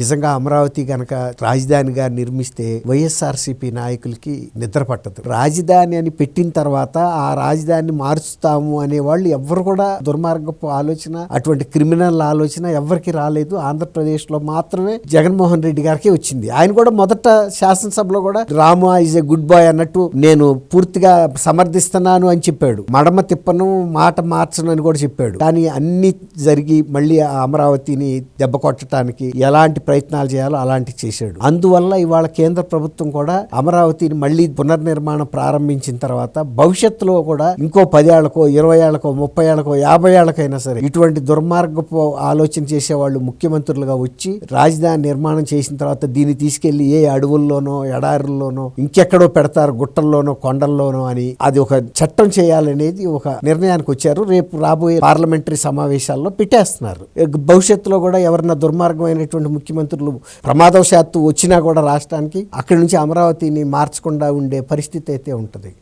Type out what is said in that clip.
నిజంగా అమరావతి గనక రాజధానిగా నిర్మిస్తే వైఎస్ఆర్సీపీ నాయకులకి నిద్ర పట్టదు. రాజధాని అని పెట్టిన తర్వాత ఆ రాజధానిని మార్చుతాము అనే వాళ్ళు ఎవరు కూడా దుర్మార్గపు ఆలోచన, అటువంటి క్రిమినల్ ఆలోచన ఎవరికి రాలేదు. ఆంధ్రప్రదేశ్ లో మాత్రమే జగన్మోహన్ రెడ్డి గారికి వచ్చింది. ఆయన కూడా మొదట శాసనసభలో కూడా రాము ఈజ్ ఎ గుడ్ బాయ్ అన్నట్టు నేను పూర్తిగా సమర్థిస్తున్నాను అని చెప్పాడు. మడమ తిప్పను, మాట మార్చను అని కూడా చెప్పాడు. కానీ అన్ని జరిగి మళ్ళీ ఆ అమరావతిని దెబ్బ కొట్టడానికి ఎలాంటి ప్రయత్నాలు చేయాలో అలాంటివి చేశాడు. అందువల్ల ఇవాళ కేంద్ర ప్రభుత్వం కూడా అమరావతిని మళ్ళీ పునర్నిర్మాణం ప్రారంభించిన తర్వాత భవిష్యత్తులో కూడా ఇంకో 10 ఏళ్లకో 20 ఏళ్లకో 30 ఏళ్లకో 50 ఏళ్లకైనా సరే ఇటువంటి దుర్మార్గపు ఆలోచన చేసేవాళ్ళు ముఖ్యమంత్రులుగా వచ్చి రాజధాని నిర్మాణం చేసిన తర్వాత దీన్ని తీసుకెళ్లి ఏ అడవుల్లోనో ఎడారుల్లోనో ఇంకెక్కడో పెడతారు, గుట్టల్లోనో కొండల్లోనో అని అది ఒక చట్టం చేయాలనేది ఒక నిర్ణయానికి వచ్చారు. రేపు రాబోయే పార్లమెంటరీ సమావేశాల్లో పెట్టేస్తున్నారు. భవిష్యత్తులో కూడా ఎవరన్నా దుర్మార్గమైనటువంటి ముఖ్యమంత్రులు ప్రమాదవశాత్తు వచ్చినా కూడా రాష్ట్రానికి అక్కడి నుంచి అమరావతిని మార్చకుండా ఉండే పరిస్థితి అయితే ఉంటుంది.